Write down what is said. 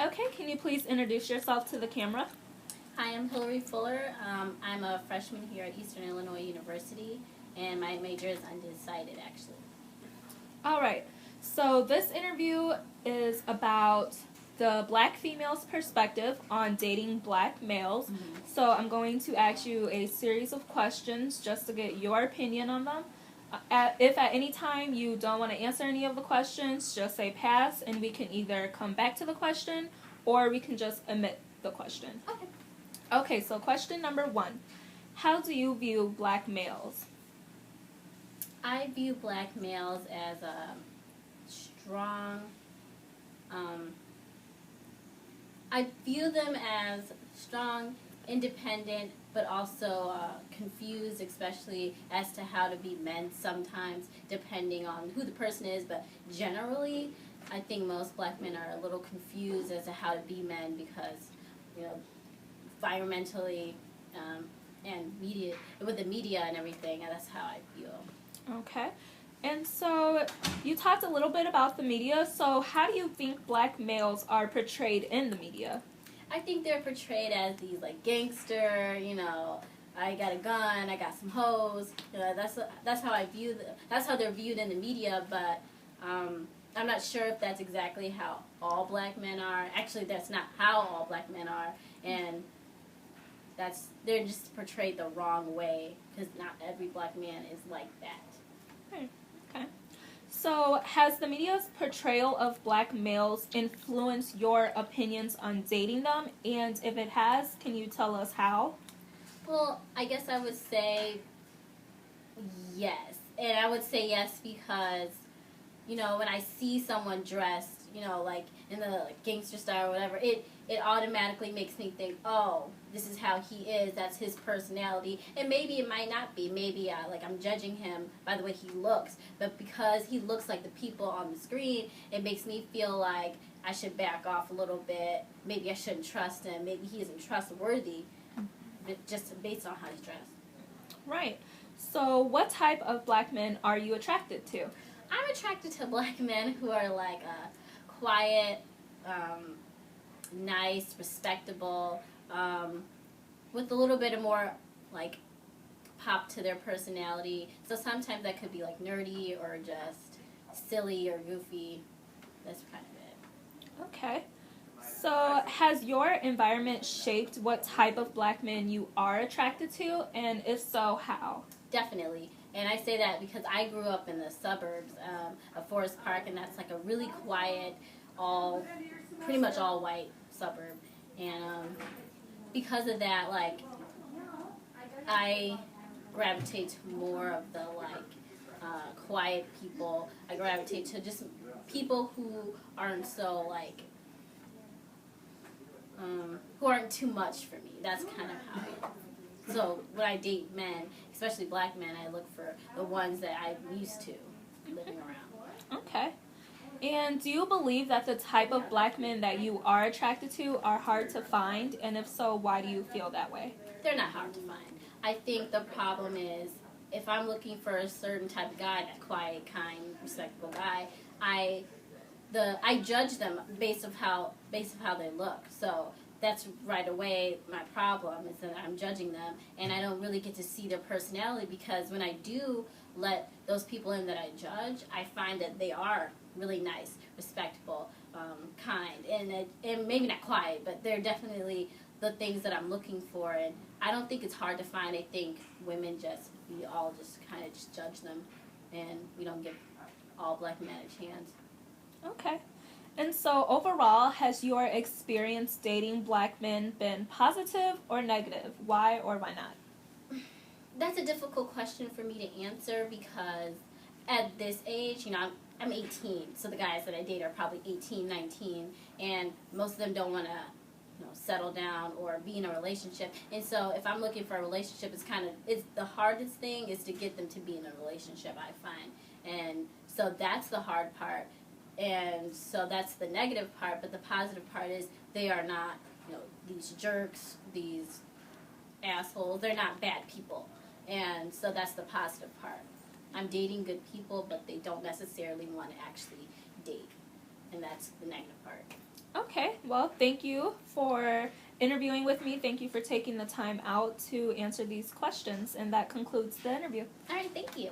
Okay, can you please introduce yourself to the camera? Hi, I'm Hillary Fuller. I'm a freshman here at Eastern Illinois University, and my major is undecided, actually. All right, so this interview is about the black female's perspective on dating black males. So I'm going to ask you a series of questions just to get your opinion on them. If at any time you don't want to answer any of the questions, just say pass, and we can either come back to the question or we can just omit the question. Okay. Okay, so question number 1. How do you view black males? I view black males as a strong, I view them as strong, independent, but also confused, especially as to how to be men sometimes, depending on who the person is. But generally, I think most black men are a little confused as to how to be men because, environmentally and media, with the media and everything, and that's how I feel. Okay. And so you talked a little bit about the media. So how do you think black males are portrayed in the media? I think they're portrayed as these like gangster, I got a gun, I got some hoes. That's how I view that's how they're viewed in the media. But I'm not sure if that's exactly how all black men are. Actually, that's not how all black men are, and they're just portrayed the wrong way because not every black man is like that. Okay. So has the media's portrayal of black males influenced your opinions on dating them? And if it has, can you tell us how? Well, I guess I would say yes. And I would say yes because, when I see someone dressed, like in the gangster style or whatever, it automatically makes me think, oh, this is how he is, that's his personality. And maybe it might not be. Maybe I'm judging him by the way he looks. But because he looks like the people on the screen, it makes me feel like I should back off a little bit. Maybe I shouldn't trust him. Maybe he isn't trustworthy just based on how he's dressed. Right. So what type of black men are you attracted to? I'm attracted to black men who are like quiet, nice, respectable, with a little bit of more like pop to their personality. So sometimes that could be like nerdy or just silly or goofy. That's kind of it. Okay. So has your environment shaped what type of black men you are attracted to? And if so, how? Definitely. And I say that because I grew up in the suburbs of Forest Park, and that's like a really quiet, pretty much all white suburb. And because of that, I gravitate to more of the quiet people. I gravitate to just people who aren't so who aren't too much for me. That's kind of how. So when I date men, especially black men, I look for the ones that I'm used to living around. Okay. And do you believe that the type of black men that you are attracted to are hard to find? And if so, why do you feel that way? They're not hard to find. I think the problem is if I'm looking for a certain type of guy, that quiet, kind, respectable guy, I judge them based of how they look. So that's right away my problem is that I'm judging them, and I don't really get to see their personality because when I do let those people in that I judge, I find that they are really nice, respectable, kind, and maybe not quiet, but they're definitely the things that I'm looking for. And I don't think it's hard to find. I think we all just kind of just judge them, and we don't give all black men a chance. Okay. And so overall, has your experience dating black men been positive or negative? Why or why not? That's a difficult question for me to answer because at this age, I'm 18, so the guys that I date are probably 18, 19, and most of them don't want to settle down or be in a relationship. And so if I'm looking for a relationship, it's the hardest thing is to get them to be in a relationship, I find. And so that's the hard part. And so that's the negative part, but the positive part is they are not, these jerks, these assholes. They're not bad people. And so that's the positive part. I'm dating good people, but they don't necessarily want to actually date. And that's the negative part. Okay, Well, thank you for interviewing with me. Thank you for taking the time out to answer these questions. And that concludes the interview. All right, thank you.